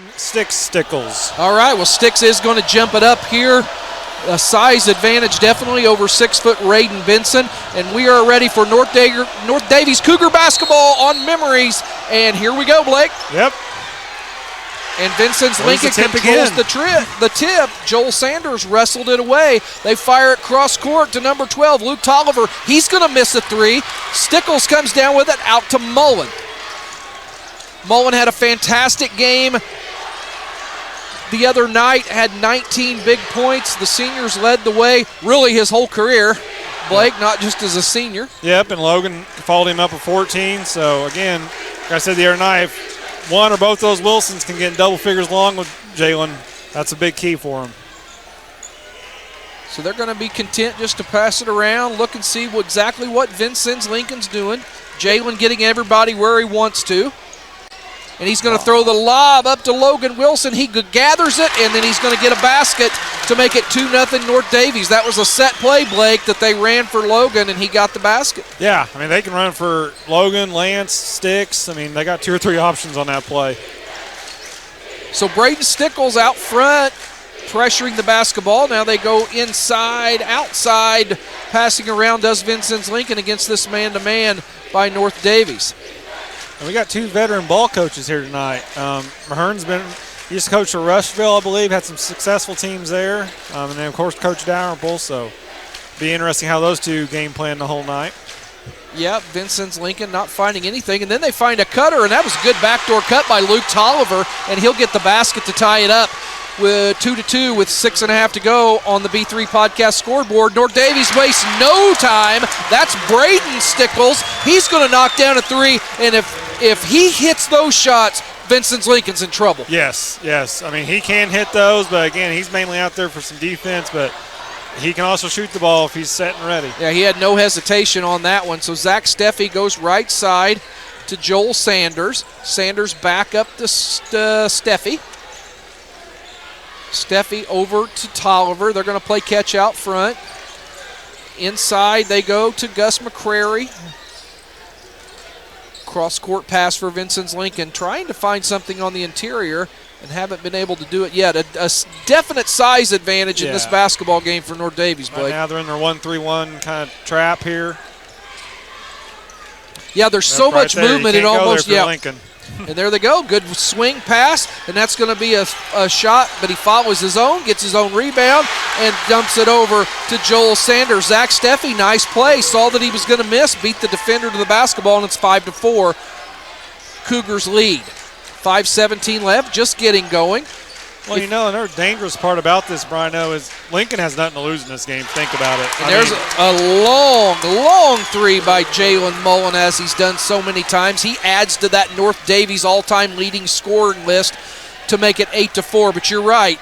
Stickles. All right, well, Sticks is going to jump it up here. A size advantage definitely over 6-foot Raiden Benson. And we are ready for North Daviess Cougar basketball on Memories. And here we go, Blake. Yep. And Vincennes Lincoln controls the tip. Joel Sanders wrestled it away. They fire it cross court to number 12, Luke Tolliver. He's going to miss a three. Stickles comes down with it out to Mullen. Mullen had a fantastic game the other night, had 19 big points. The seniors led the way, really his whole career, Blake, not just as a senior. Yep, and Logan followed him up with 14. So, again, like I said the other night, if one or both those Wilsons can get in double figures along with Jalen, that's a big key for him. So they're going to be content just to pass it around, look and see exactly what Vincennes Lincoln's doing. Jalen getting everybody where he wants to. And he's going to throw the lob up to Logan Wilson. He gathers it, and then he's going to get a basket to make it 2-0 North Daviess. That was a set play, Blake, that they ran for Logan, and he got the basket. Yeah, I mean, they can run for Logan, Lance, Sticks. I mean, they got 2 or 3 options on that play. So Braden Stickles out front, pressuring the basketball. Now they go inside, outside, passing around does Vincennes Lincoln against this man-to-man by North Daviess. And we got 2 veteran ball coaches here tonight. Mahern's he used to coach for Rushville, I believe, had some successful teams there. And then, of course, Coach Dalrymple. So be interesting how those 2 game plan the whole night. Yep, Vincennes Lincoln not finding anything. And then they find a cutter, and that was a good backdoor cut by Luke Tolliver, and he'll get the basket to tie it up with 2-2 with 6.5 to go on the B3 podcast scoreboard. North Daviess wastes no time. That's Braden Stickles. He's going to knock down a 3, and if he hits those shots, Vincennes Lincoln's in trouble. Yes. I mean, he can hit those, but again, he's mainly out there for some defense, but he can also shoot the ball if he's set and ready. Yeah, he had no hesitation on that one. So Zach Steffi goes right side to Joel Sanders. Sanders back up to Steffi. Steffi over to Tolliver. They're going to play catch out front. Inside they go to Gus McCrary. Cross-court pass for Vincennes Lincoln, trying to find something on the interior and haven't been able to do it yet. A definite size advantage in this basketball game for North Daviess, Blake. Right now they're in their 1-3-1 kind of trap here. Yeah, there's so much movement. It almost, Lincoln. And there they go. Good swing pass, and that's going to be a shot, but he follows his own, gets his own rebound, and dumps it over to Joel Sanders. Zach Steffi, nice play. Saw that he was going to miss, beat the defender to the basketball, and it's 5-4. Cougars lead. 5:17 left, just getting going. Well, another dangerous part about this, Briano, is Lincoln has nothing to lose in this game. Think about it. And there's a long 3 by Jalen Mullen, as he's done so many times. He adds to that North Daviess all-time leading scoring list to make it 8-4. But you're right,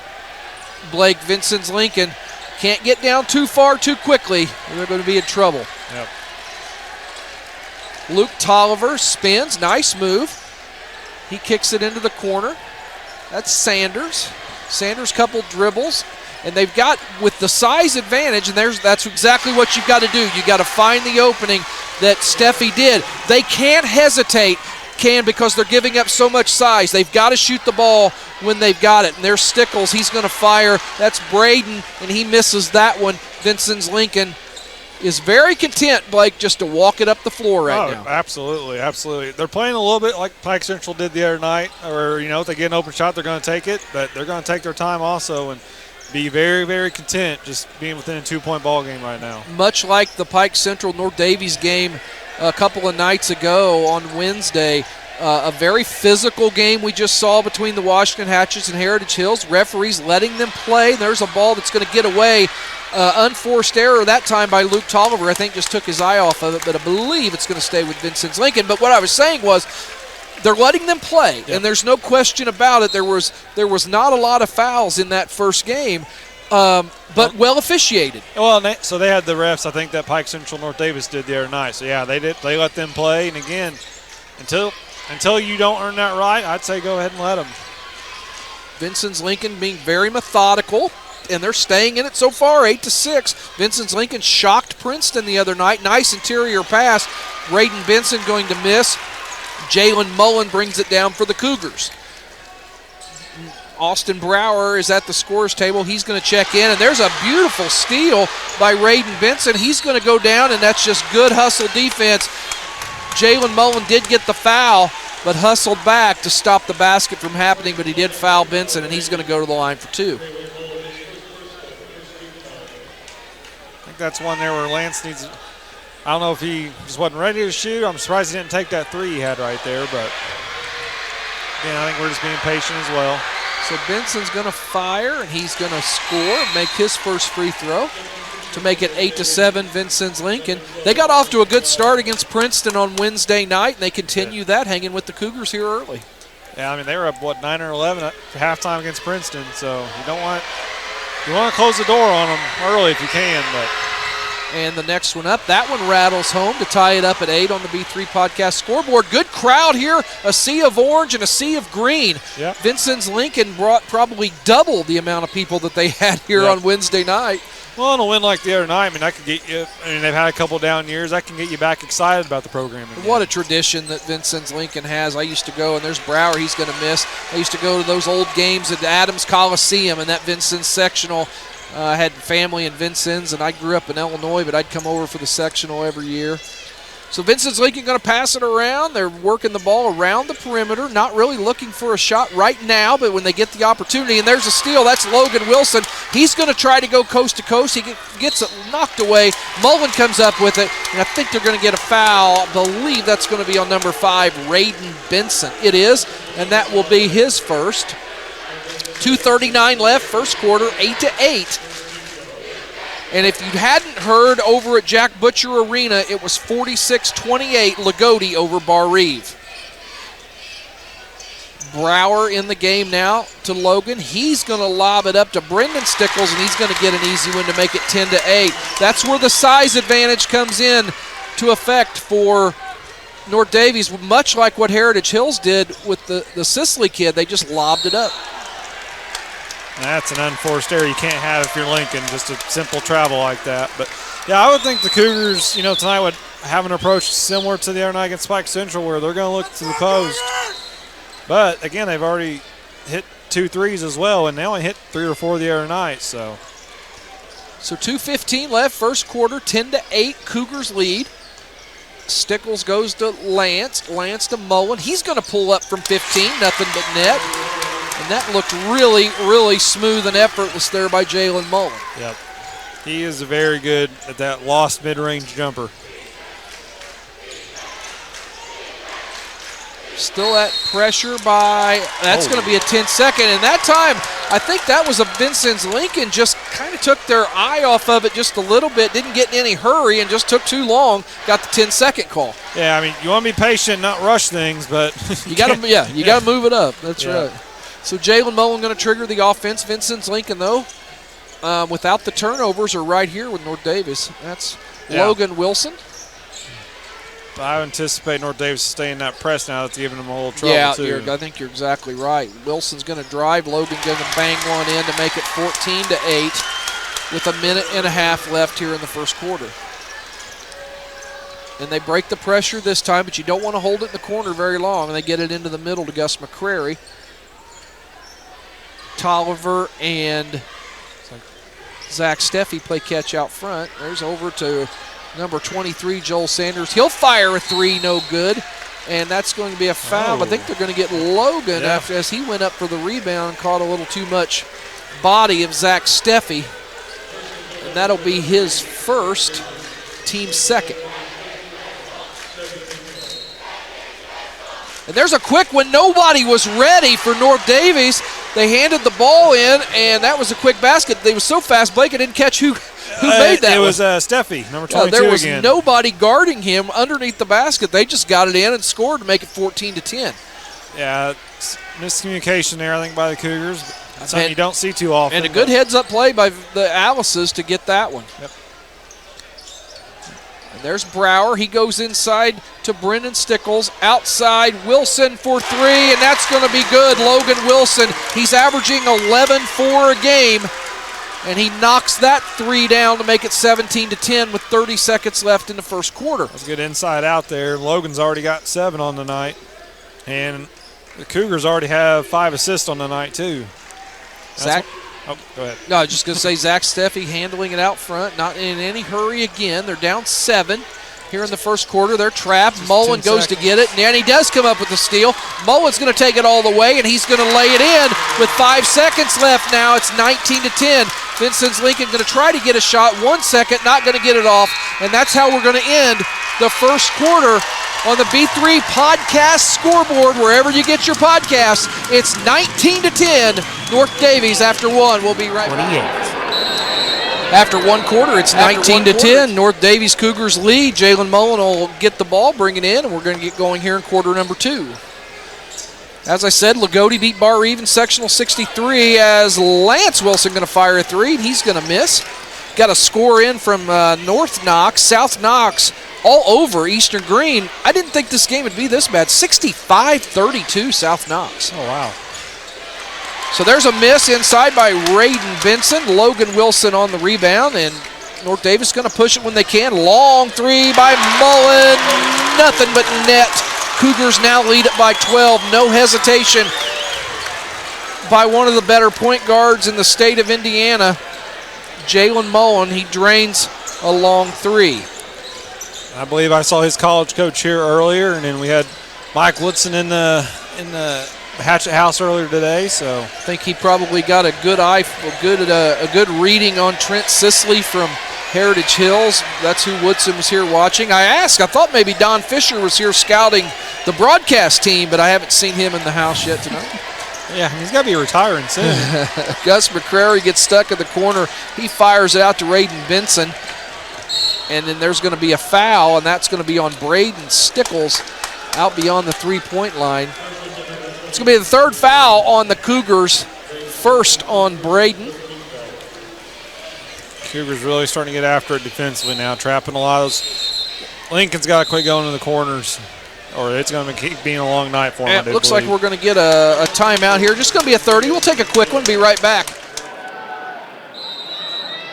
Blake, Vincennes Lincoln can't get down too far too quickly. They're going to be in trouble. Yep. Luke Tolliver spins. Nice move. He kicks it into the corner. That's Sanders. Sanders couple dribbles. And they've got, with the size advantage, and that's exactly what you've got to do. You've got to find the opening that Steffi did. They can't hesitate, because they're giving up so much size. They've got to shoot the ball when they've got it. And there's Stickles. He's going to fire. That's Braden, and he misses that one. Vincennes Lincoln is very content, Blake, just to walk it up the floor now. Absolutely. They're playing a little bit like Pike Central did the other night, or, if they get an open shot, they're going to take it, but they're going to take their time also and be very, very content just being within a 2-point ball game right now. Much like the Pike Central North Daviess game a couple of nights ago on Wednesday, a very physical game we just saw between the Washington Hatchets and Heritage Hills. Referees letting them play. There's a ball that's going to get away. Unforced error that time by Luke Tolliver. I think just took his eye off of it, but I believe it's going to stay with Vincennes Lincoln. But what I was saying was they're letting them play, and there's no question about it. There was not a lot of fouls in that first game, but well officiated. Well, so they had the refs, I think, that Pike Central North Daviess did the other night. So, yeah, they let them play. And, again, until you don't earn that right, I'd say go ahead and let them. Vincennes Lincoln being very methodical, and they're staying in it so far, 8-6. Vincennes Lincoln shocked Princeton the other night. Nice interior pass. Raiden Benson going to miss. Jalen Mullen brings it down for the Cougars. Austin Brower is at the scorer's table. He's going to check in, and there's a beautiful steal by Raiden Benson. He's going to go down, and that's just good hustle defense. Jalen Mullen did get the foul, but hustled back to stop the basket from happening, but he did foul Benson, and he's going to go to the line for 2. I think that's one there where Lance needs – I don't know if he just wasn't ready to shoot. I'm surprised he didn't take that 3 he had right there, but again, I think we're just being patient as well. So Benson's going to fire, and he's going to score, make his first free throw to make it 8-7 Vincennes Lincoln. They got off to a good start against Princeton on Wednesday night, and they continue that, hanging with the Cougars here early. Yeah, I mean, they were up, 9 or 11 at halftime against Princeton, so you want to close the door on them early if you can. But. And the next one up, that one rattles home to tie it up at 8 on the B3 podcast scoreboard. Good crowd here, a sea of orange and a sea of green. Yep. Vincennes Lincoln brought probably double the amount of people that they had here on Wednesday night. Well, in a win like the other night, I mean, that could get you. I mean, they've had a couple down years. That can get you back excited about the program again. What a tradition that Vincennes Lincoln has. I used to go, and there's Brower, he's going to miss. I used to go to those old games at Adams Coliseum and that Vincennes sectional. I had family in Vincennes, and I grew up in Illinois, but I'd come over for the sectional every year. So Vincennes Lincoln going to pass it around. They're working the ball around the perimeter, not really looking for a shot right now, but when they get the opportunity, and there's a steal, that's Logan Wilson. He's going to try to go coast to coast. He gets it knocked away. Mullen comes up with it, and I think they're going to get a foul. I believe that's going to be on number 5, Raiden Benson. It is, and that will be his first. 2:39 left, first quarter, 8-8. And if you hadn't heard, over at Jack Butcher Arena, it was 46-28 Lagodi over Bar Eve. Brower in the game now to Logan. He's going to lob it up to Brendan Stickles, and he's going to get an easy one to make it 10-8. That's where the size advantage comes in to effect for North Daviess, much like what Heritage Hills did with the Sicily kid. They just lobbed it up. That's an unforced error you can't have if you're Lincoln, just a simple travel like that. But, yeah, I would think the Cougars, tonight would have an approach similar to the other night against Spike Central, where they're going to look to the post. But, again, they've already hit 2 threes as well, and they only hit 3 or 4 the other night. So 2:15 left, first quarter, 10-8, Cougars lead. Stickles goes to Lance. Lance to Mullen. He's going to pull up from 15, nothing but net. And that looked really, really smooth and effortless there by Jalen Mullen. Yep. He is very good at that lost mid-range jumper. Still at pressure by, that's going to be a 10-second. And that time, I think that was a Vincennes Lincoln just kind of took their eye off of it just a little bit, didn't get in any hurry and just took too long, got the 10-second call. Yeah, I mean, you want to be patient, not rush things, but you got to move it up. That's right. So Jalen Mullen going to trigger the offense. Vincennes Lincoln, though, without the turnovers, are right here with North Daviess. That's Logan Wilson. I anticipate North Daviess staying that press now. That's giving them a little trouble, too. I think you're exactly right. Wilson's going to drive. Logan's going to bang one in to make it 14-8 with a minute and a half left here in the first quarter. And they break the pressure this time, but you don't want to hold it in the corner very long, and they get it into the middle to Gus McCrary. Tolliver and Zach Steffi play catch out front. There's over to number 23, Joel Sanders. He'll fire a 3, no good. And that's going to be a foul. I think they're going to get Logan after, as he went up for the rebound and caught a little too much body of Zach Steffi. And that'll be his first, team second. And there's a quick one. Nobody was ready for North Daviess. They handed the ball in, and that was a quick basket. They was so fast, Blake didn't catch who made that. It was Steffi, number 22 there was again. nobody guarding him underneath the basket. They just got it in and scored to make it 14-10. Yeah, miscommunication there, I think, by the Cougars. Something you don't see too often. And a good heads-up play by the Alices to get that one. Yep. And there's Brower. He goes inside to Brendan Stickles. Outside, Wilson for 3, and that's going to be good. Logan Wilson, he's averaging 11-4 a game, and he knocks that 3 down to make it 17-10 with 30 seconds left in the first quarter. That's a good inside out there. Logan's already got 7 on the night. And The Cougars already have 5 assists on the night, too. Zach. Oh, go ahead. No, I was just going to say Zach Steffi handling it out front, not in any hurry again. They're down 7 here in the first quarter. They're trapped. Just Mullen goes to get it, and he does come up with the steal. Mullen's going to take it all the way, and he's going to lay it in with 5 seconds left now. It's 19-10. Vincennes Lincoln going to try to get a shot. 1 second, not going to get it off, and that's how we're going to end the first quarter on the B3 podcast scoreboard, wherever you get your podcasts. It's 19-10, North Daviess after 1. We'll be right back. After 1 quarter, it's 19-10. North Daviess Cougars lead. Jalen Mullen will get the ball, bring it in, and we're going to get going here in quarter number 2. As I said, Lagodi beat Bar Even sectional 63 as Lance Wilson going to fire a 3, and he's going to miss. Got a score in from North Knox, South Knox, all over Eastern Green. I didn't think this game would be this bad. 65-32 South Knox. Oh, wow. So there's a miss inside by Raiden Benson. Logan Wilson on the rebound, and North Daviess going to push it when they can. Long 3 by Mullen. Nothing but net. Cougars now lead it by 12. No hesitation by one of the better point guards in the state of Indiana, Jalen Mullen. He drains a long 3. I believe I saw his college coach here earlier, and then we had Mike Woodson in the Hatchet House earlier today. So I think he probably got a good eye, a good reading on Trent Sisley from Heritage Hills. That's who Woodson was here watching. I thought maybe Don Fisher was here scouting the broadcast team, but I haven't seen him in the house yet tonight. Yeah, he's got to be retiring soon. Gus McCrary gets stuck in the corner. He fires it out to Raiden Benson. And then there's going to be a foul, and that's going to be on Braden Stickles out beyond the three-point line. It's going to be the 3rd foul on the Cougars, 1st on Braden. Cougars really starting to get after it defensively now, trapping a lot of those. Lincoln's got to quit going to the corners, or it's going to keep being a long night for them. It looks like we're going to get a timeout here. Just going to be a 30. We'll take a quick one, be right back.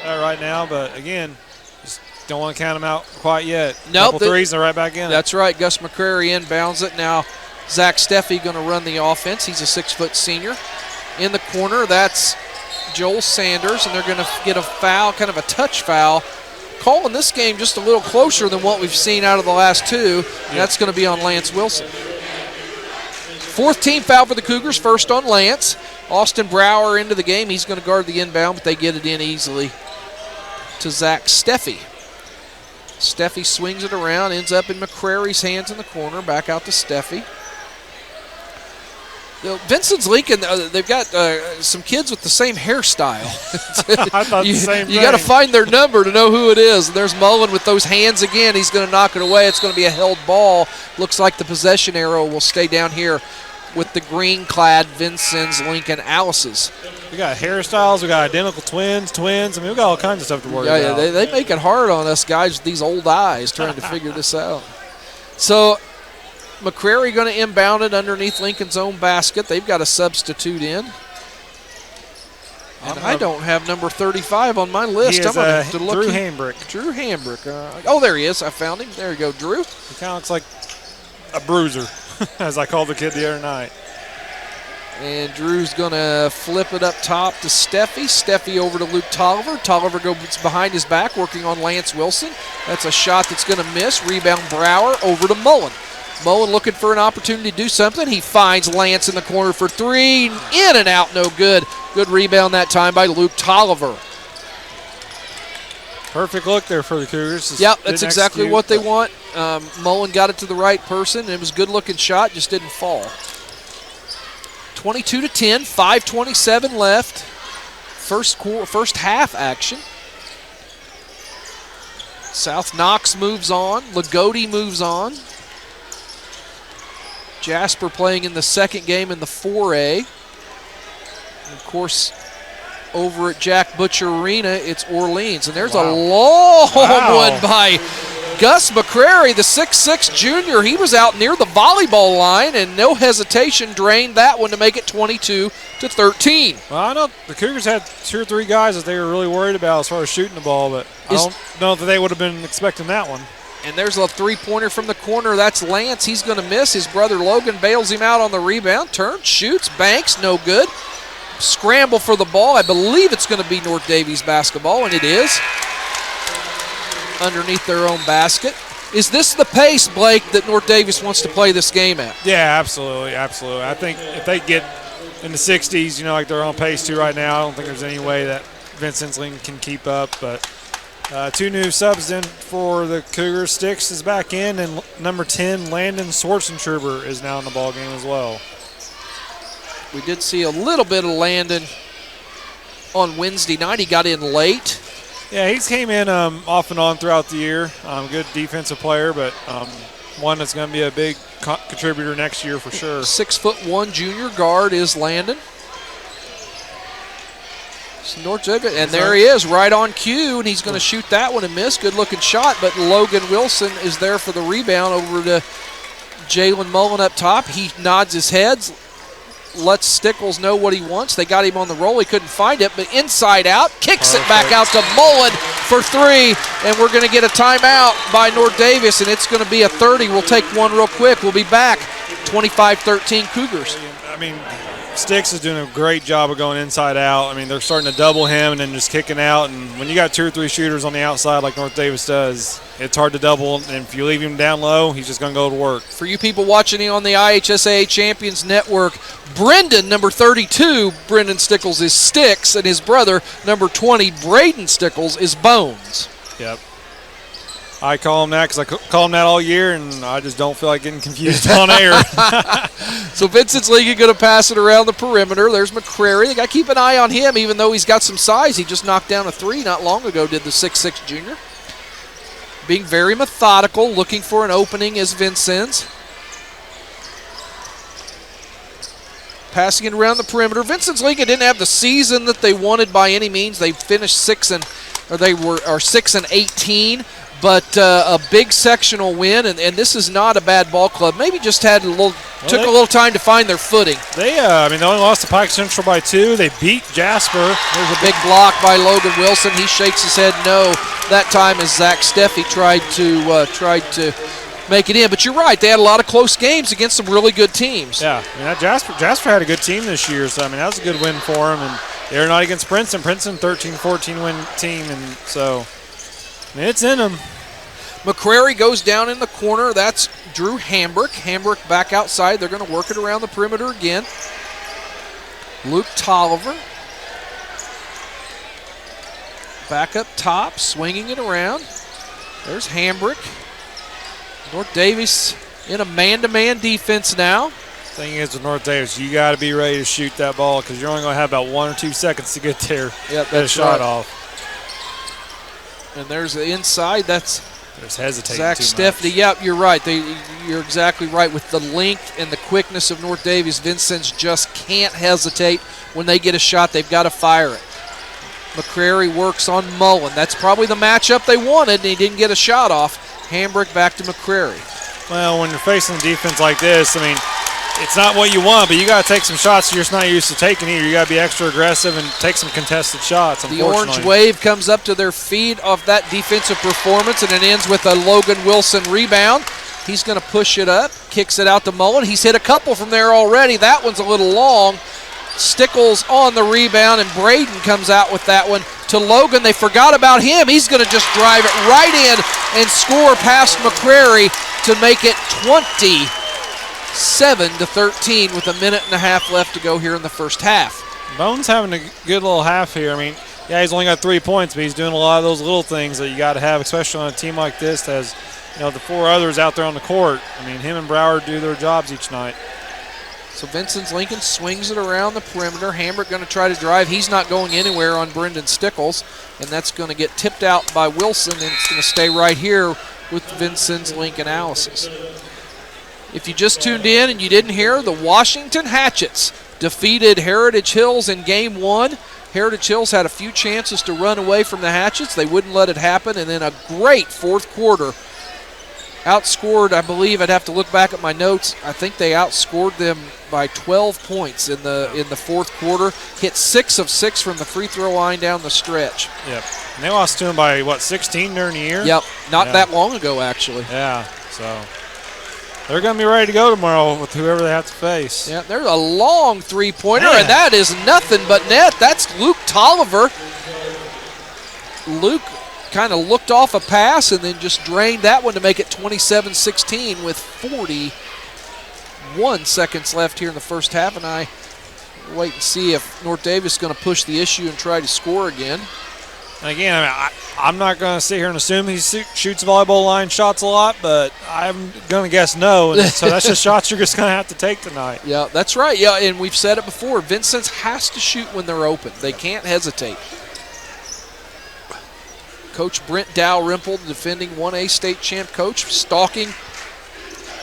Right now, but again, just don't want to count them out quite yet. Nope. Couple threes and they're right back in. That's right. Gus McCrary inbounds it. Now Zach Steffi going to run the offense. He's a 6-foot senior. In the corner, that's Joel Sanders, and they're going to get a foul, kind of a touch foul. Calling this game just a little closer than what we've seen out of the last 2. That's going to be on Lance Wilson. 4th team foul for the Cougars, 1st on Lance. Austin Brower into the game. He's going to guard the inbound, but they get it in easily to Zach Steffi. Steffi swings it around, ends up in McCrary's hands in the corner, back out to Steffi. Vincennes Lincoln, they've got some kids with the same hairstyle. I thought the same thing. You got to find their number to know who it is. And there's Mullen with those hands again. He's going to knock it away. It's going to be a held ball. Looks like the possession arrow will stay down here with the green-clad Vincennes Lincoln Alices. We got hairstyles. We got identical twins. I mean, we got all kinds of stuff to worry about. They make it hard on us guys with these old eyes trying to figure this out. So McCrary going to inbound it underneath Lincoln's own basket. They've got a substitute in. And I don't have number 35 on my list. I'm going to have to look. Drew Hambrick. Drew Hambrick. Oh, there he is. I found him. There you go, Drew. He kind of looks like a bruiser, as I called the kid the other night. And Drew's going to flip it up top to Steffi. Steffi over to Luke Tolliver. Tolliver goes behind his back, working on Lance Wilson. That's a shot that's going to miss. Rebound Brower over to Mullen. Mullen looking for an opportunity to do something. He finds Lance in the corner for 3. In and out, no good. Good rebound that time by Luke Tolliver. Perfect look there for the Cougars. Yep, that's exactly what they want. Mullen got it to the right person. It was a good-looking shot, just didn't fall. 22-10, 5:27 left. First half action. South Knox moves on. Lagodi moves on. Jasper playing in the second game in the 4A. And of course, over at Jack Butcher Arena, it's Orleans. And there's a long one by Gus McCrary, the 6'6 junior. He was out near the volleyball line, and no hesitation drained that one to make it 22-13. Well, I know the Cougars had 2 or 3 guys that they were really worried about as far as shooting the ball, but I don't know that they would have been expecting that one. And there's a three-pointer from the corner. That's Lance. He's going to miss. His brother Logan bails him out on the rebound. Turns, shoots, banks, no good. Scramble for the ball. I believe it's going to be North Daviess basketball, and it is. Underneath their own basket. Is this the pace, Blake, that North Daviess wants to play this game at? Yeah, absolutely, absolutely. I think if they get in the 60s, like they're on pace to right now, I don't think there's any way that Vincennes can keep up. But two new subs in for the Cougars. Sticks is back in, and number 10, Landon Schwartzentruber, is now in the ball game as well. We did see a little bit of Landon on Wednesday night. He got in late. Yeah, he's came in off and on throughout the year. Good defensive player, but one that's going to be a big contributor next year for sure. 6'1" junior guard is Landon. And there he is, right on cue, and he's going to shoot that one and miss. Good-looking shot, but Logan Wilson is there for the rebound over to Jalen Mullen up top. He nods his head, lets Stickles know what he wants. They got him on the roll. He couldn't find it, but inside out, kicks it back out to Mullen for three, and we're going to get a timeout by North Daviess, and it's going to be a 30. We'll take one real quick. We'll be back. 25-13 Cougars. Sticks is doing a great job of going inside out. They're starting to double him and then just kicking out. And when you got 2 or 3 shooters on the outside like North Daviess does, it's hard to double. And if you leave him down low, he's just going to go to work. For you people watching on the IHSAA Champions Network, Brendan, number 32, Brendan Stickles is Sticks, and his brother, number 20, Braden Stickles, is Bones. Yep. I call him that because I call him that all year, and I just don't feel like getting confused on air. So Vincennes League going to pass it around the perimeter. There's McCrary. They got to keep an eye on him, even though he's got some size. He just knocked down a 3 not long ago, did the 6'6" junior. Being very methodical, looking for an opening is Vincennes. Passing it around the perimeter. Vincennes League didn't have the season that they wanted by any means. They finished 6-18. But a big sectional win, and this is not a bad ball club. Maybe just had a little time to find their footing. They only lost to Pike Central by 2. They beat Jasper. There's a big block by Logan Wilson. He shakes his head no. That time as Zach Steffi tried to make it in. But you're right, they had a lot of close games against some really good teams. Yeah, Jasper had a good team this year, so that was a good win for them. And they're not against Princeton. Princeton 13-14 win team, and so. It's in them. McCrary goes down in the corner. That's Drew Hambrick. Hambrick back outside. They're going to work it around the perimeter again. Luke Tolliver. Back up top, swinging it around. There's Hambrick. North Daviess in a man-to-man defense now. Thing is with North Daviess, you got to be ready to shoot that ball because you're only going to have about 1 or 2 seconds to get there. Yep, that's shot off. And there's the inside. There's hesitating Zach too Stefani. much. Yep, you're right. You're exactly right. With the length and the quickness of North Daviess, Vincennes just can't hesitate. When they get a shot, they've got to fire it. McCrary works on Mullen. That's probably the matchup they wanted, and he didn't get a shot off. Hambrick back to McCrary. Well, when you're facing a defense like this, it's not what you want, but you got to take some shots you're just not used to taking either. You got to be extra aggressive and take some contested shots. The orange wave comes up to their feet off that defensive performance, and it ends with a Logan Wilson rebound. He's going to push it up, kicks it out to Mullen. He's hit a couple from there already. That one's a little long. Stickles on the rebound, and Braden comes out with that one to Logan. They forgot about him. He's going to just drive it right in and score past McCrary to make it 27-13 with a minute and a half left to go here in the first half. Bones having a good little half here. He's only got 3 points, but he's doing a lot of those little things that you got to have, especially on a team like this that has, the 4 others out there on the court. Him and Broward do their jobs each night. So Vincennes Lincoln swings it around the perimeter. Hambrick going to try to drive. He's not going anywhere on Brendan Stickles, and that's going to get tipped out by Wilson, and it's going to stay right here with Vincennes Lincoln analysis. If you just tuned in and you didn't hear, the Washington Hatchets defeated Heritage Hills in Game 1. Heritage Hills had a few chances to run away from the Hatchets. They wouldn't let it happen, and then a great fourth quarter outscored, I believe, I'd have to look back at my notes, I think they outscored them by 12 points in the fourth quarter. Hit 6 of 6 from the free throw line down the stretch. Yep. And they lost to them by, 16 during the year? Yep. Not that long ago, actually. Yeah. So they're going to be ready to go tomorrow with whoever they have to face. Yeah, there's a long three-pointer, and that is nothing but net. That's Luke Tolliver. Luke kind of looked off a pass and then just drained that one to make it 27-16 with 41 seconds left here in the first half. And I wait and see if North Daviess is going to push the issue and try to score again. Again, I'm not going to sit here and assume he shoots volleyball line shots a lot, but I'm going to guess no. And so that's just shots you're just going to have to take tonight. Yeah, that's right. Yeah, and we've said it before. Vincennes has to shoot when they're open. They can't hesitate. Coach Brent Dalrymple, the defending 1A state champ coach, stalking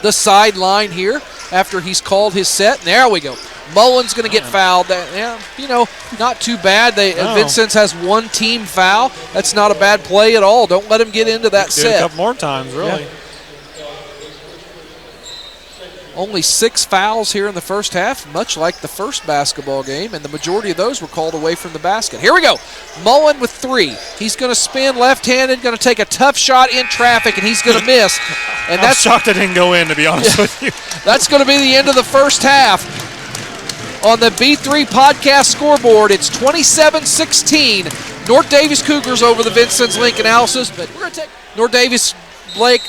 the sideline here after he's called his set. And there we go. Mullen's going to get fouled. Not too bad. Vincennes has one team foul. That's not a bad play at all. Don't let him get into that set. A couple more times, really. Yeah. Only 6 fouls here in the first half, much like the first basketball game, and the majority of those were called away from the basket. Here we go. Mullen with 3. He's going to spin left-handed, going to take a tough shot in traffic, and he's going to miss. And I'm shocked it didn't go in, to be honest with you. That's going to be the end of the first half. On the B3 podcast scoreboard, it's 27-16. North Daviess Cougars over the Vincennes Lincoln Alices, but we're going to take North Daviess Blake.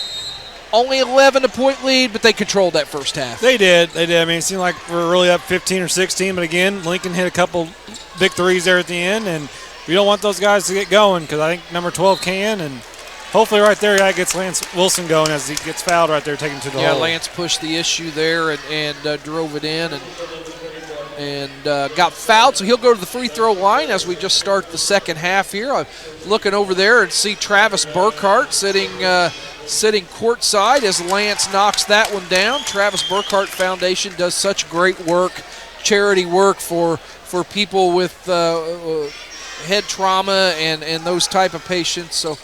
Only 11-point lead, but they controlled that first half. They did. I mean, it seemed like we're really up 15 or 16, but again, Lincoln hit a couple big threes there at the end, and we don't want those guys to get going because I think number 12 can, and hopefully right there that gets Lance Wilson going as he gets fouled right there, taking to the hole. Yeah, Lance pushed the issue there and drove it in and got fouled, so he'll go to the free throw line as we just start the second half here. I'm looking over there and see Travis Burkhart sitting courtside as Lance knocks that one down. Travis Burkhart Foundation does such great work, charity work for people with head trauma and those type of patients. So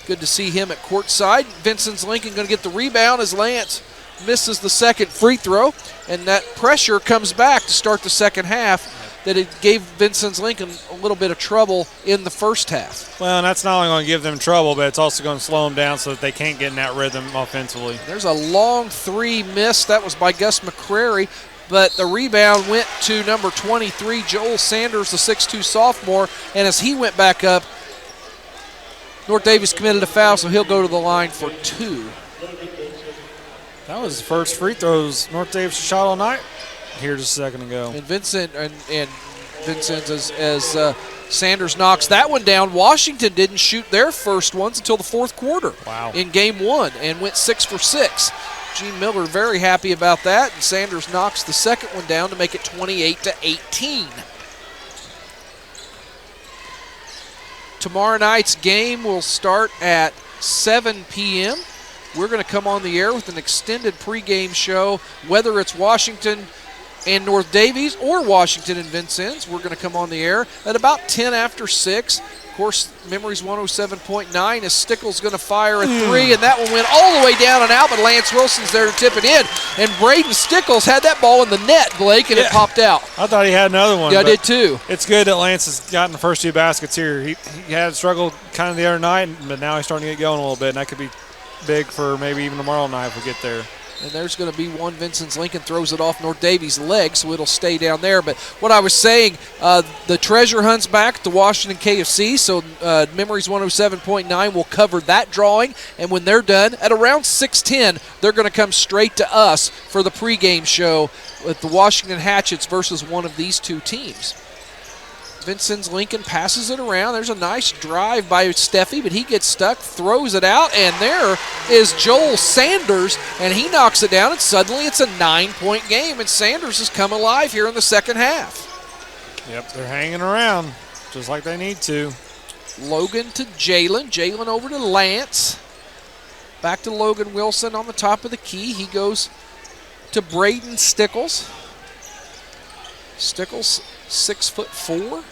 good to see him at courtside. Vincennes Lincoln going to get the rebound as Lance misses the second free throw, and that pressure comes back to start the second half. That it gave Vincennes Lincoln a little bit of trouble in the first half. Well, and that's not only going to give them trouble, but it's also going to slow them down so that they can't get in that rhythm offensively. There's a long 3 miss. That was by Gus McCrary, but the rebound went to number 23, Joel Sanders, the 6'2 sophomore, and as he went back up, North Daviess committed a foul, so he'll go to the line for 2. That was the first free throws North Daviess shot all night here just a second ago. And Vincennes as Sanders knocks that one down. Washington didn't shoot their first ones until the fourth quarter. Wow. In game 1 and went 6 for 6. Gene Miller very happy about that, and Sanders knocks the second one down to make it 28-18. Tomorrow night's game will start at 7 p.m. We're going to come on the air with an extended pregame show, whether it's Washington and North Daviess or Washington and Vincennes. We're going to come on the air at about 10 after 6. Of course, Memories 107.9 as Stickles going to fire a 3, and that one went all the way down and out, but Lance Wilson's there to tip it in. And Braden Stickles had that ball in the net, Blake, and it popped out. I thought he had another one. Yeah, I did too. It's good that Lance has gotten the first 2 baskets here. He had struggled kind of the other night, but now he's starting to get going a little bit, and that could be big for maybe even tomorrow night if we get there. And there's going to be one. Vincennes Lincoln throws it off North Daviess' leg, so it'll stay down there. But what I was saying, the treasure hunt's back at the Washington KFC, so Memories 107.9 will cover that drawing. And when they're done, at around 6:10, they're going to come straight to us for the pregame show with the Washington Hatchets versus one of these 2 teams. Vincennes Lincoln passes it around. There's a nice drive by Steffi, but he gets stuck, throws it out, and there is Joel Sanders, and he knocks it down, and suddenly it's a 9-point game, and Sanders has come alive here in the second half. Yep, they're hanging around just like they need to. Logan to Jalen. Jalen over to Lance. Back to Logan Wilson on the top of the key. He goes to Braden Stickles. Stickles, 6'4".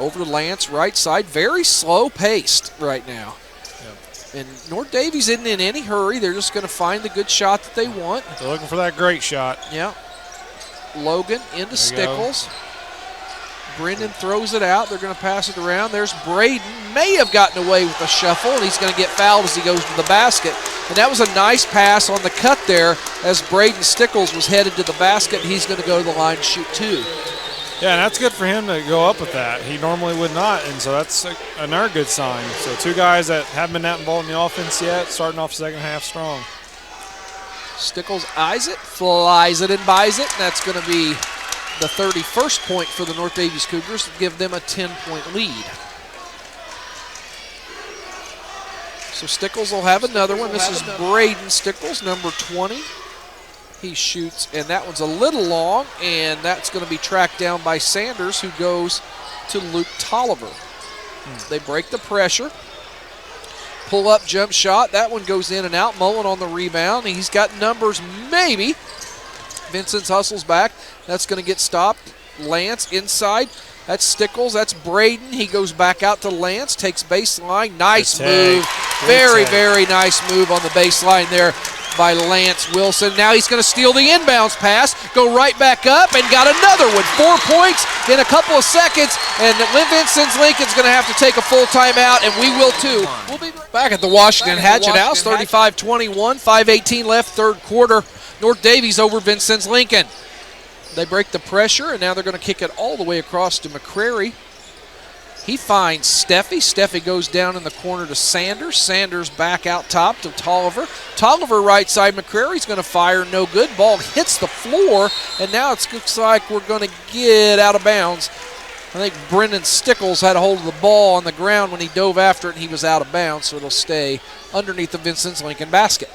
Over to Lance, right side. Very slow paced right now. Yep. And North Daviess isn't in any hurry. They're just going to find the good shot that they want. They're looking for that great shot. Yeah. Logan into Stickles. Brendan throws it out. They're going to pass it around. There's Braden. May have gotten away with a shuffle, and he's going to get fouled as he goes to the basket. And that was a nice pass on the cut there as Braden Stickles was headed to the basket. He's going to go to the line to shoot 2. Yeah, and that's good for him to go up with that. He normally would not, and so that's another good sign. So 2 guys that haven't been that involved in the offense yet, starting off second half strong. Stickles eyes it, flies it, and buys it. And that's going to be the 31st point for the North Daviess Cougars to give them a 10-point lead. So Stickles will have another one. This is Braden Stickles, number 20. He shoots, and that one's a little long, and that's going to be tracked down by Sanders, who goes to Luke Tolliver. They break the pressure. Pull-up jump shot. That one goes in and out. Mullen on the rebound. He's got numbers, maybe. Vincennes hustles back. That's going to get stopped. Lance inside. That's Stickles. That's Braden. He goes back out to Lance. Takes baseline. Nice move. Very, very nice move on the baseline there by Lance Wilson. Now he's going to steal the inbounds pass, go right back up, and got another one. 4 points in a couple of seconds, and Vincennes Lincoln's going to have to take a full timeout, and we will too. We'll be back at the Washington Hatchet House, 35-21, 5:18 left, third quarter. North Daviess over Vincennes Lincoln. They break the pressure, and now they're going to kick it all the way across to McCrary. He finds Steffi. Steffi goes down in the corner to Sanders. Sanders back out top to Tolliver. Tolliver right side. McCrary's going to fire. No good. Ball hits the floor, and now it looks like we're going to get out of bounds. I think Brendan Stickles had a hold of the ball on the ground when he dove after it, and he was out of bounds, so it'll stay underneath the Vincennes Lincoln basket.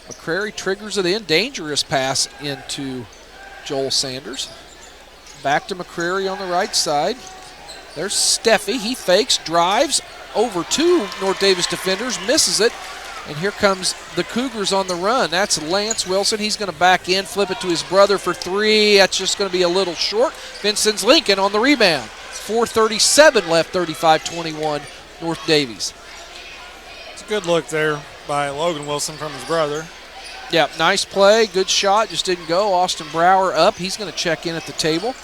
McCrary triggers it in. Dangerous pass into Joel Sanders. Back to McCrary on the right side. There's Steffi. He fakes, drives over 2 North Daviess defenders, misses it. And here comes the Cougars on the run. That's Lance Wilson. He's going to back in, flip it to his brother for 3. That's just going to be a little short. Vincennes Lincoln on the rebound. 4:37 left, 35-21, North Daviess. It's a good look there by Logan Wilson from his brother. Yeah, nice play, good shot, just didn't go. Austin Brower up. He's going to check in at the table.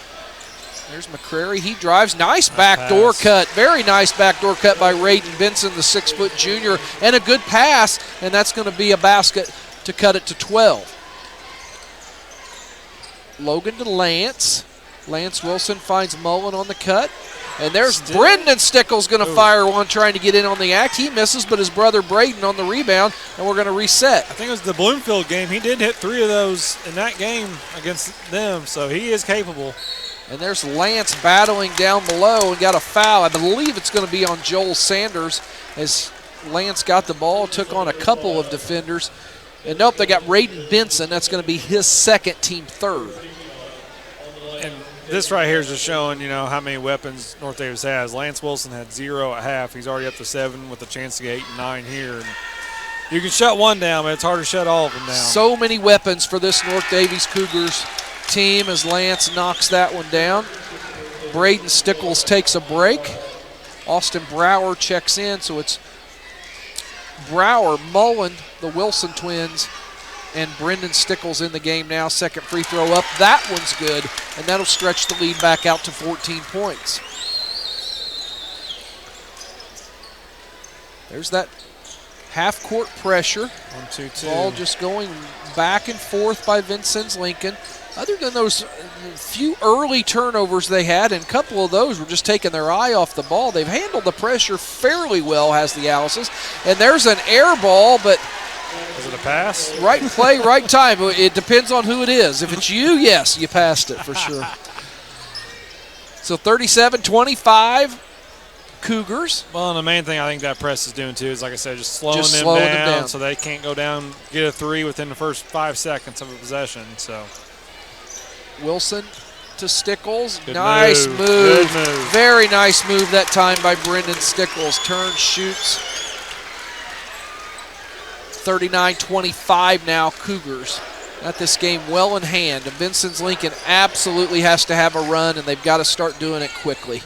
There's McCrary. He drives. Nice backdoor cut. Very nice backdoor cut by Raiden Benson, the 6-foot junior, and a good pass, and that's going to be a basket to cut it to 12. Logan to Lance. Lance Wilson finds Mullen on the cut. And there's Brendan Stickles going to fire one, trying to get in on the act. He misses, but his brother Braden on the rebound, and we're going to reset. I think it was the Bloomfield game. He did hit 3 of those in that game against them, so he is capable. And there's Lance battling down below and got a foul. I believe it's going to be on Joel Sanders as Lance got the ball, took on a couple of defenders. And nope, they got Raiden Benson. That's going to be his second, team third. And this right here is just showing, how many weapons North Daviess has. Lance Wilson had 0 at half. He's already up to 7 with a chance to get 8 and 9 here. And you can shut one down, but it's hard to shut all of them down. So many weapons for this North Daviess Cougars team as Lance knocks that one down. Braden Stickles takes a break. Austin Brower checks in, so it's Brower, Mullen, the Wilson twins, and Brendan Stickles in the game now. Second free throw up. That one's good, and that'll stretch the lead back out to 14 points. There's that half-court pressure. 1-2-2. Ball just going back and forth by Vincennes Lincoln. Other than those few early turnovers they had, and a couple of those were just taking their eye off the ball, they've handled the pressure fairly well, has the Alice's. And there's an air ball, but is it a pass? Right play, right time. It depends on who it is. If it's you, yes, you passed it for sure. So 37-25, Cougars. Well, and the main thing I think that press is doing too is, like I said, just slowing them down so they can't go down, get a 3 within the first 5 seconds of a possession. So Wilson to Stickles. Good nice move. move. Good move. Very nice move that time by Brendan Stickles. Turns, shoots. 39-25 now, Cougars. Got this game well in hand. And Vincennes Lincoln absolutely has to have a run, and they've got to start doing it quickly.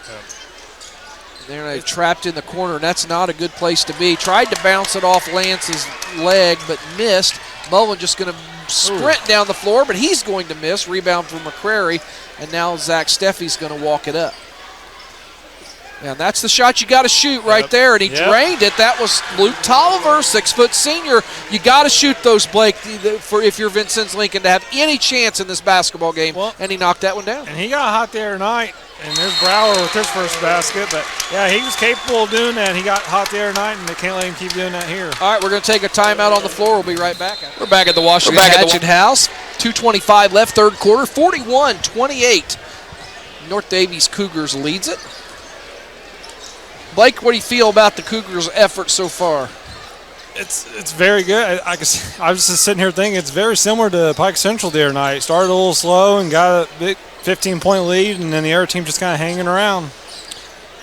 They're trapped in the corner, and that's not a good place to be. Tried to bounce it off Lance's leg, but missed. Mullen just going to sprint down the floor, but he's going to miss. Rebound from McCrary, and now Zach Steffi's going to walk it up. And that's the shot you got to shoot right there, and he drained it. That was Luke Tolliver, 6-foot senior. You got to shoot those, Blake, for if you're Vincennes Lincoln to have any chance in this basketball game, and he knocked that one down. And he got hot the other night, and there's Brower with his first basket. But, yeah, he was capable of doing that. He got hot the other night, and they can't let him keep doing that here. All right, we're going to take a timeout on the floor. We'll be right back. We're back at the Washington Hatchet House. 2:25 left, third quarter, 41-28. North Daviess Cougars leads it. Blake, what do you feel about the Cougars' effort so far? It's very good. I was just sitting here thinking it's very similar to Pike Central the other night. Started a little slow and got a big 15-point lead, and then the other team just kind of hanging around.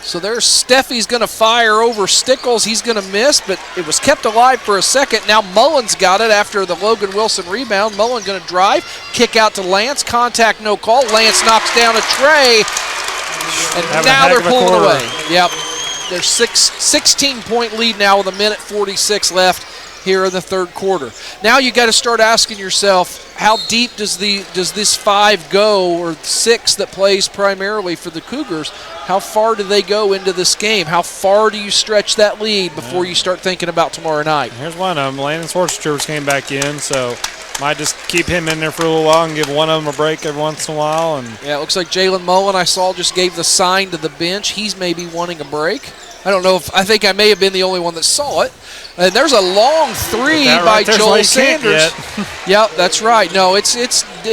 So there's Steffi's going to fire over Stickles. He's going to miss, but it was kept alive for a second. Now Mullen's got it after the Logan Wilson rebound. Mullen going to drive, kick out to Lance. Contact, no call. Lance knocks down a tray, and now they're pulling away. Yep. There's 16-point lead now with 1:46 left here in the third quarter. Now you got to start asking yourself, how deep does this 5 go, or 6 that plays primarily for the Cougars? How far do they go into this game? How far do you stretch that lead before you start thinking about tomorrow night? Here's one of them. Landon Schwartz came back in, so might just keep him in there for a little while and give one of them a break every once in a while. And yeah, it looks like Jalen Mullen, I saw, just gave the sign to the bench. He's maybe wanting a break. I don't know I think I may have been the only one that saw it. And there's a long three by Joel Sanders. Yep, that's right. No, it's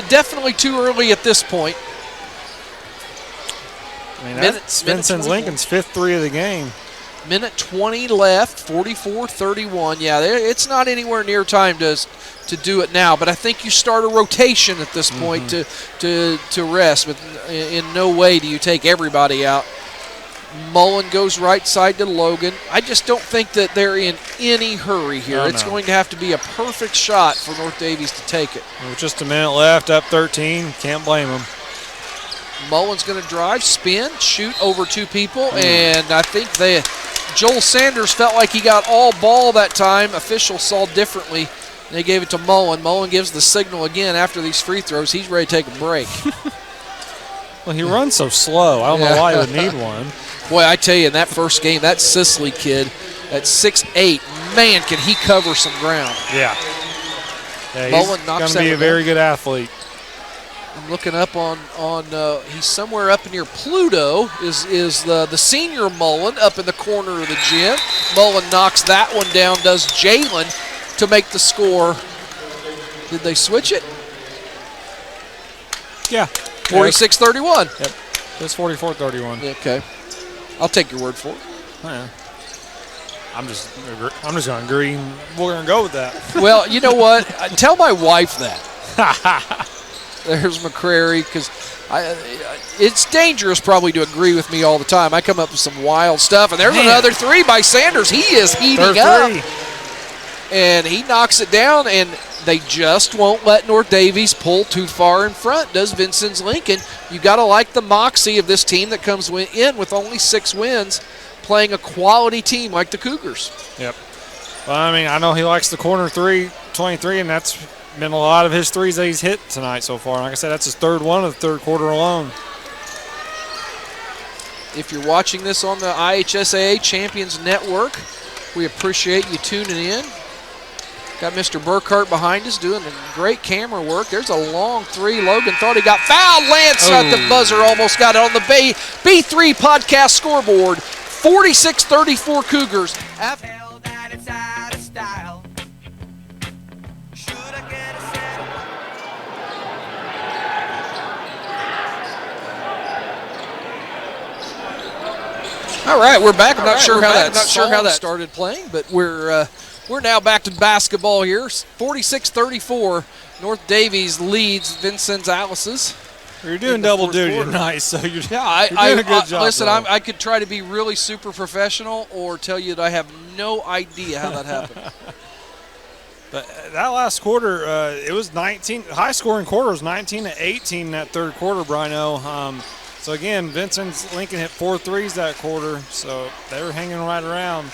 definitely too early at this point. I mean, that's Vincennes Lincoln's 5th three of the game. Minute 20 left, 44-31. Yeah, it's not anywhere near time to do it now, but I think you start a rotation at this point to rest. But in no way do you take everybody out. Mullen goes right side to Logan. I just don't think that they're in any hurry here. It's going to have to be a perfect shot for North Daviess to take it. With just a minute left, up 13. Can't blame them. Mullen's going to drive, spin, shoot over 2 people, and I think Joel Sanders felt like he got all ball that time. Officials saw differently. They gave it to Mullen. Mullen gives the signal again after these free throws. He's ready to take a break. Well, he runs so slow. I don't know why he would need one. Boy, I tell you, in that first game, that Sisley kid at 6'8", man, can he cover some ground. Yeah. Mullen knocks that one He's going to be a very good athlete. I'm looking up on he's somewhere up near Pluto is the senior Mullen up in the corner of the gym. Mullen knocks that one down, does Jalen to make the score. Did they switch it? Yeah. 46-31. Yep. It's 44-31. Okay. I'll take your word for it. Yeah. I'm just going to agree. We're going to go with that. Well, you know what? Tell my wife that. There's McCrary, because it's dangerous probably to agree with me all the time. I come up with some wild stuff, and there's another 3 by Sanders. He is heating up. And he knocks it down, and they just won't let North Daviess pull too far in front, does Vincennes Lincoln. You got to like the moxie of this team that comes in with only 6 wins, playing a quality team like the Cougars. Yep. Well, I mean, I know he likes the corner 3, 23, and that's been a lot of his threes that he's hit tonight so far. Like I said, that's his 3rd one of the 3rd quarter alone. If you're watching this on the IHSAA Champions Network, we appreciate you tuning in. Got Mr. Burkhart behind us doing great camera work. There's a long 3. Logan thought he got fouled. Lance at the buzzer almost got it on the B3 podcast scoreboard. 46-34 Cougars. All right, we're back. I'm not sure how that started playing, but we're now back to basketball here. 46-34. North Daviess leads Vincennes Alice's. You're doing double duty tonight, so you're doing a good job. Listen, I could try to be really super professional or tell you that I have no idea how that happened. But that last quarter, it was 19. High scoring quarter was 19-18 in that 3rd quarter, Brino. So again, Vincennes Lincoln hit 4 threes that quarter, so they were hanging right around.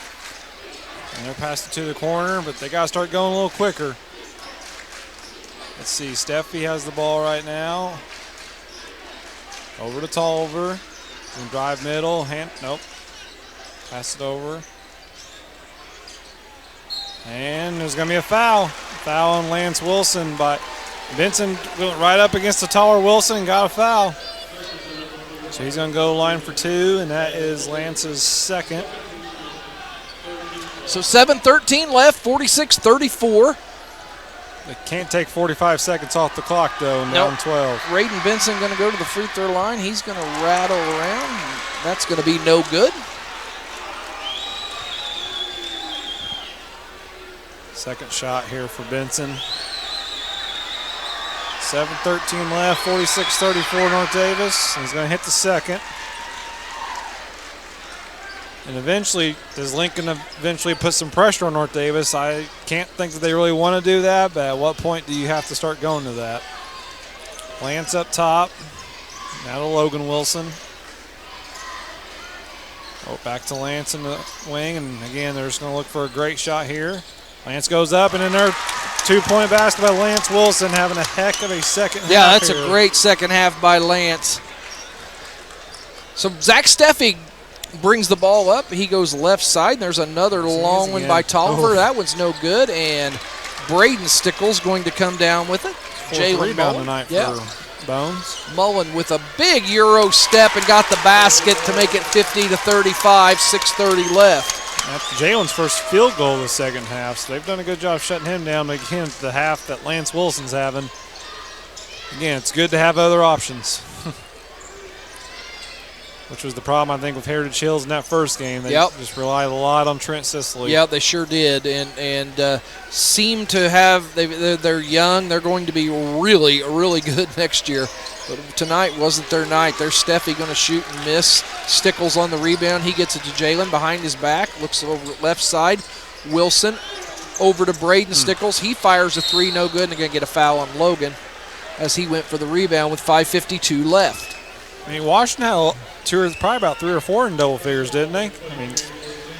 And they're passing to the corner, but they got to start going a little quicker. Let's see, Steffi has the ball right now. Over to Tolliver. Can drive middle. Nope. Pass it over. And there's going to be a foul. Foul on Lance Wilson, but Vincent went right up against the taller Wilson and got a foul. So he's going to go line for 2, and that is Lance's second. So 7:13 left, 46-34. They can't take 45 seconds off the clock, though, and down 12. Braden Benson going to go to the free throw line. He's going to rattle around. That's going to be no good. Second shot here for Benson. 7:13 left, 46-34 North Davis. He's going to hit the second. And eventually, does Lincoln eventually put some pressure on North Davis? I can't think that they really want to do that, but at what point do you have to start going to that? Lance up top. Now to Logan Wilson. Oh, back to Lance in the wing, and again, they're just going to look for a great shot here. Lance goes up, and then their 2-point basket by Lance Wilson, having a heck of a second half. Yeah, that's here. a great second half by Lance. So Zach Steffi brings the ball up. He goes left side. There's another long one by Tolliver. That one's no good. And Braden Stickles going to come down with it. Jalen Mullen tonight for Bones. Mullen with a big Euro step and got the basket to make it 50-35, 6:30 left. That's Jalen's first field goal of the second half, so they've done a good job shutting him down. Again, the half that Lance Wilson's having. Again, it's good to have other options. Which was the problem, I think, with Heritage Hills in that first game. They just relied a lot on Trent Sicily. Yeah, they sure did, and seem to have. They're young. They're going to be really, really good next year. But tonight wasn't their night. There's Steffi going to shoot and miss. Stickles on the rebound. He gets it to Jalen behind his back. Looks over left side. Wilson over to Braden Stickles. He fires a 3, no good, and they're going to get a foul on Logan as he went for the rebound with 5:52 left. I mean, Washington had probably about 3 or 4 in double figures, didn't they? I mean,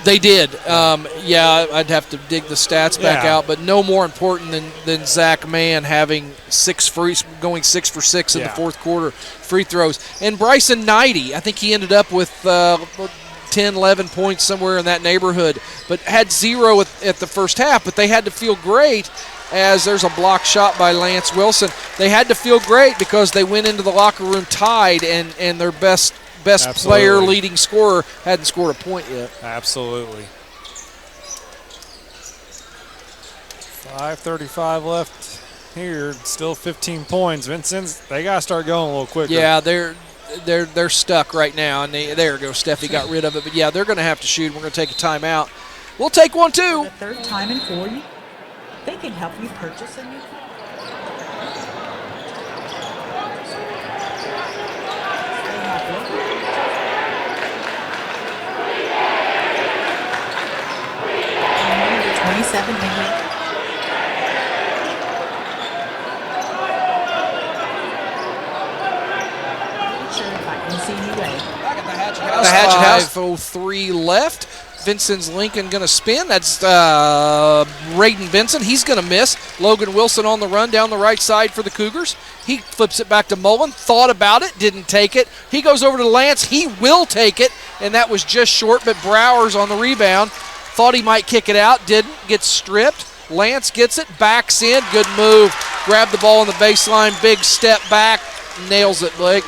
they did. I'd have to dig the stats back out, but no more important than Zach Mann having going 6 for 6 in the fourth quarter free throws. And Bryson Knighty, I think he ended up with 10, 11 points somewhere in that neighborhood, but had 0 at the first half. But they had to feel great as there's a block shot by Lance Wilson. They had to feel great because they went into the locker room tied, and their best player, leading scorer, hadn't scored a point yet. Absolutely. 5:35 left here. Still 15 points. Vincennes, they got to start going a little quicker. Yeah, they're stuck right now, and there goes Steffi, got rid of it. But yeah, they're going to have to shoot. We're going to take a timeout. We'll take one too. The third time in 40, they can help you purchase a new car. The Hatchet House. 5:03 left. Vincennes Lincoln going to spin. That's Braden Benson. He's going to miss. Logan Wilson on the run down the right side for the Cougars. He flips it back to Mullen. Thought about it. Didn't take it. He goes over to Lance. He will take it. And that was just short, but Brower's on the rebound. Thought he might kick it out. Didn't. Gets stripped. Lance gets it. Backs in. Good move. Grabbed the ball on the baseline. Big step back. Nails it, Blake.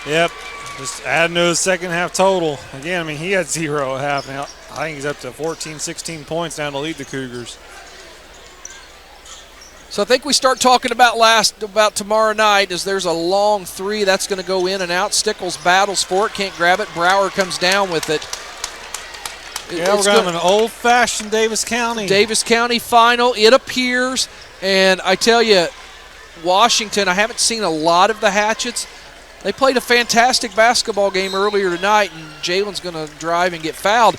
Yep. Just adding to his second half total. Again, I mean, he had 0 at half. Now, I think he's up to 14, 16 points now to lead the Cougars. So I think we start talking about tomorrow night as there's a long 3 that's going to go in and out. Stickles battles for it, can't grab it. Brower comes down with it. We're going to an old-fashioned Davis County final, it appears. And I tell you, Washington, I haven't seen a lot of the Hatchets. They played a fantastic basketball game earlier tonight, and Jalen's going to drive and get fouled.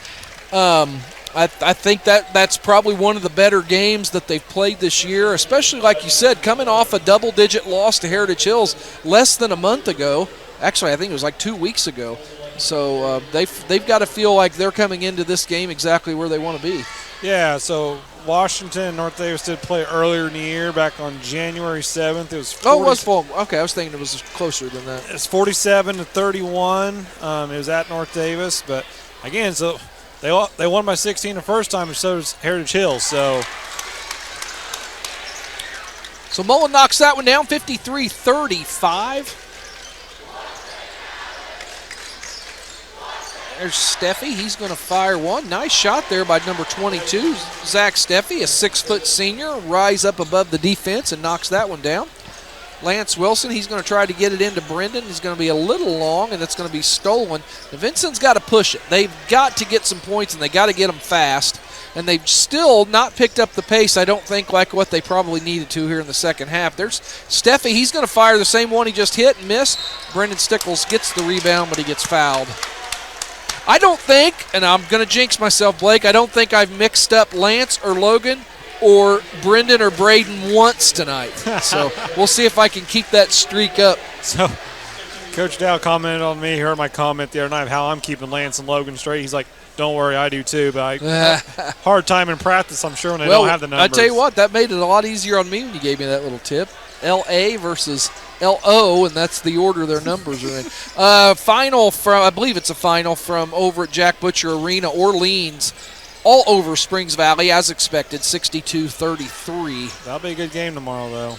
I think that's probably one of the better games that they've played this year, especially, like you said, coming off a double-digit loss to Heritage Hills less than a month ago. Actually, I think it was like 2 weeks ago. So they've got to feel like they're coming into this game exactly where they want to be. Yeah, so Washington and North Davis did play earlier in the year, back on January 7th. It was 40, it was full. Okay, I was thinking it was closer than that. It's 47-31. It was at North Davis, but again, so they won by 16 the first time, and so does Heritage Hills. So Mullen knocks that one down, 53-35. There's Steffi. He's going to fire one. Nice shot there by number 22, Zach Steffi, a 6-foot senior, rise up above the defense and knocks that one down. Lance Wilson, he's going to try to get it into Brendan. He's going to be a little long, and it's going to be stolen. The Vincennes got to push it. They've got to get some points, and they got to get them fast. And they've still not picked up the pace, I don't think, like what they probably needed to here in the second half. There's Steffi. He's going to fire the same one he just hit and miss. Brendan Stickles gets the rebound, but he gets fouled. I don't think, and I'm going to jinx myself, Blake, I don't think I've mixed up Lance or Logan or Brendan or Braden once tonight. So we'll see if I can keep that streak up. So Coach Dow commented on me, heard my comment the other night of how I'm keeping Lance and Logan straight. He's like, don't worry, I do too, but I hard time in practice, I'm sure, when they don't have the numbers. I tell you what, that made it a lot easier on me when you gave me that little tip. LA versus LO, and that's the order their numbers are in. Final from, I believe it's a final from over at Jack Butcher Arena, Orleans, all over Springs Valley, as expected, 62-33. That'll be a good game tomorrow, though.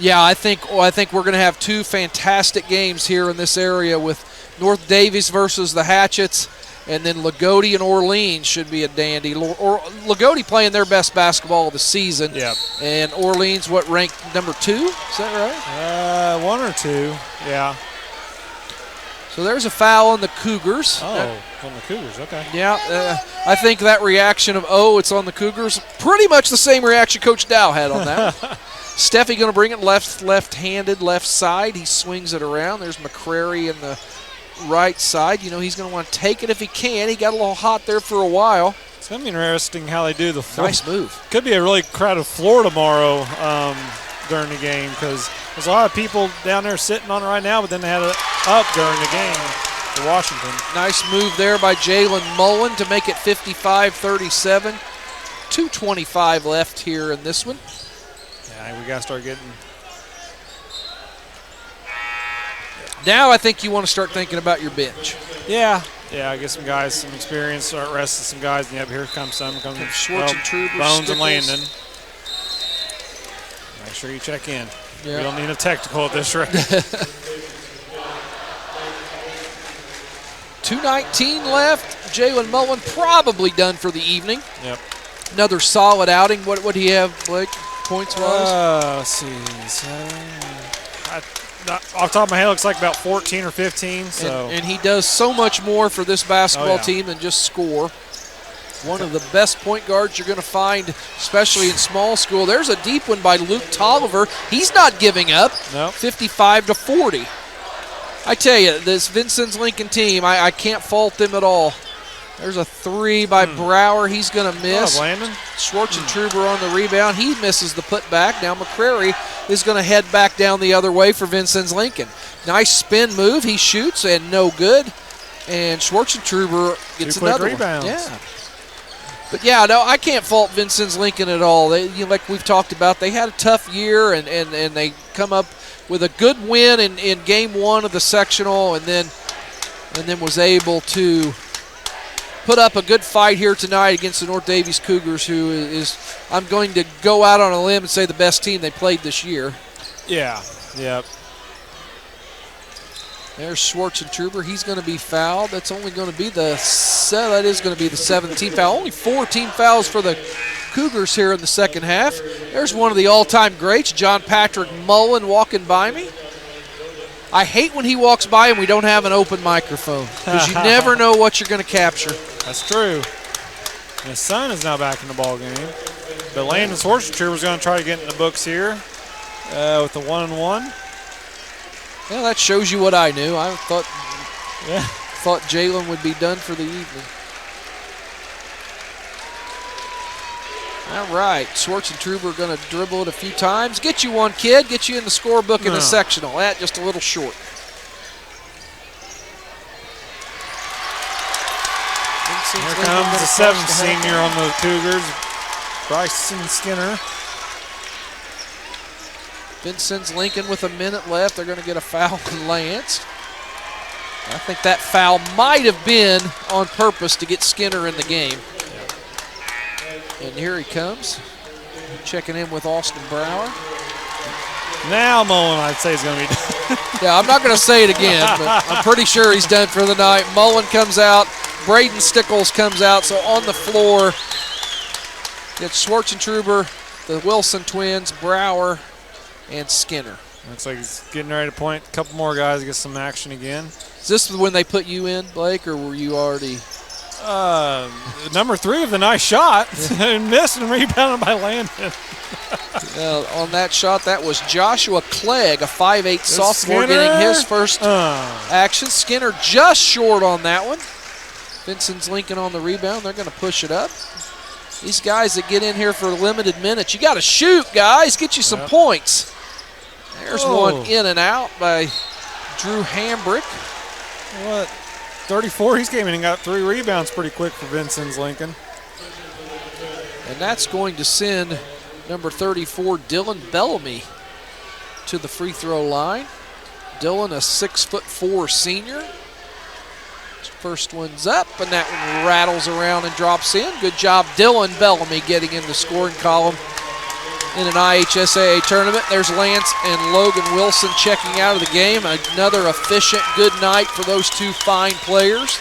Yeah, I think we're going to have two fantastic games here in this area with North Daviess versus the Hatchets, and then Lagodi and Orleans should be a dandy. Lagodi playing their best basketball of the season. Yep. And Orleans, what, ranked number 2? Is that right? 1 or 2, yeah. So there's a foul on the Cougars. Oh, on the Cougars, okay. Yeah, I think that reaction of, it's on the Cougars, pretty much the same reaction Coach Dow had on that. Steffi going to bring it left-handed, left side. He swings it around. There's McCrary in the right side. You know, he's going to want to take it if he can. He got a little hot there for a while. It's going to be interesting how they do the floor. Nice move. Could be a really crowded floor tomorrow during the game, because there's a lot of people down there sitting on it right now, but then they had it up during the game for Washington. Nice move there by Jalen Mullen to make it 55-37. 2:25 left here in this one. Yeah, we got to start getting... Now I think you want to start thinking about your bench. Yeah, get some guys, some experience, start resting some guys. And here comes some. Schwartz and Truber, Bones Stickles. and Landon. Make sure you check in. Yeah. We don't need a technical at this rate. 2:19 left. Jalen Mullen probably done for the evening. Yep. Another solid outing. What do you have, Blake, points-wise? Let's see. Off the top of my head, it looks like about 14 or 15. So. And he does so much more for this basketball team than just score. One of the best point guards you're going to find, especially in small school. There's a deep one by Luke Tolliver. He's not giving up. Nope. 55-40. I tell you, this Vincennes Lincoln team, I can't fault them at all. There's a 3 by Brower. He's going to miss. Landon. Schwartz and Truber on the rebound. He misses the putback. Now McCrary is going to head back down the other way for Vincennes Lincoln. Nice spin move. He shoots and no good. And Schwartz and Truber gets another rebounds. one. Yeah. But yeah, no, I can't fault Vincennes Lincoln at all. They, like we've talked about, they had a tough year and they come up with a good win in game 1 of the sectional, and then was able to put up a good fight here tonight against the North Daviess Cougars, who is, I'm going to go out on a limb and say, the best team they played this year. Yeah. Yep. There's Schwartz and Truber. He's going to be fouled. That's only going to be the 17th foul. Only 4 team fouls for the Cougars here in the second half. There's one of the all-time greats, John Patrick Mullen, walking by me. I hate when he walks by and we don't have an open microphone, because you never know what you're going to capture. That's true. And his son is now back in the ball game. But Landon Schwartz was going to try to get in the books here with the 1-1. Well, that shows you what I knew. I thought Jalen would be done for the evening. All right, Schwartz and Truber are going to dribble it a few times. Get you one, kid. Get you in the scorebbook in the sectional. That just a little short. That's a seventh senior on the Cougars, Bryson Skinner. Vincennes Lincoln with a minute left. They're going to get a foul on Lance. I think that foul might have been on purpose to get Skinner in the game. And here he comes, checking in with Austin Brower. Now Mullen, I'd say, is going to be done. Yeah, I'm not going to say it again, but I'm pretty sure he's done for the night. Mullen comes out. Braden Stickles comes out. So on the floor, it's Schwartzentruber, the Wilson twins, Brower, and Skinner. Looks like he's getting ready to point a couple more guys to get some action again. Is this when they put you in, Blake, or were you already? Number 3 with a nice shot and missed and rebounded by Landon. On that shot, that was Joshua Clegg, a 5'8" sophomore, getting his first action. Skinner just short on that one. Vincennes Lincoln on the rebound. They're going to push it up. These guys that get in here for limited minutes, you got to shoot, guys. Get you some points. There's one in and out by Drew Hambrick. What? 34, he's came in and got 3 rebounds pretty quick for Vincennes Lincoln. And that's going to send number 34, Dylan Bellamy, to the free throw line. Dylan, a 6'4" senior. First one's up, and that one rattles around and drops in. Good job, Dylan Bellamy, getting in the scoring column in an IHSAA tournament. There's Lance and Logan Wilson checking out of the game. Another efficient, good night for those two fine players.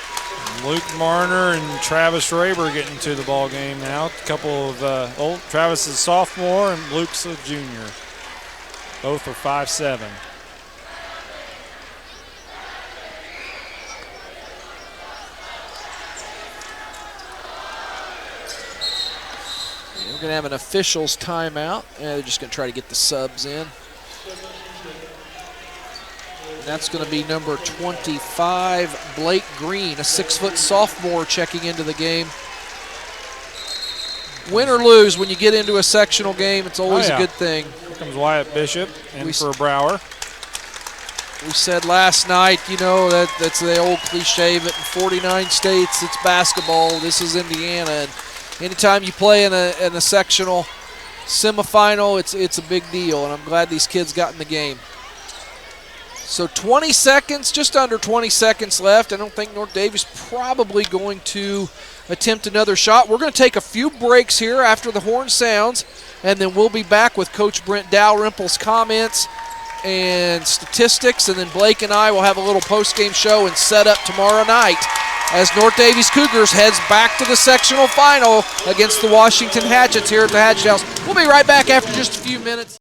Luke Marner and Travis Raber getting to the ball game now. A couple of Travis is a sophomore and Luke's a junior. Both are 5'7". We're going to have an officials timeout. They're just going to try to get the subs in. And that's going to be number 25, Blake Green, a 6' sophomore, checking into the game. Win or lose, when you get into a sectional game, it's always a good thing. Here comes Wyatt Bishop in for Brower. We said last night, you know, that's the old cliche, but in 49 states, it's basketball. This is Indiana. And anytime you play in a sectional semifinal, it's a big deal, and I'm glad these kids got in the game. So 20 seconds, just under 20 seconds left. I don't think North Daviess probably going to attempt another shot. We're going to take a few breaks here after the horn sounds, and then we'll be back with Coach Brent Dalrymple's comments and statistics, and then Blake and I will have a little post-game show and set up tomorrow night as North Daviess Cougars heads back to the sectional final against the Washington Hatchets here at the Hatchet House. We'll be right back after just a few minutes.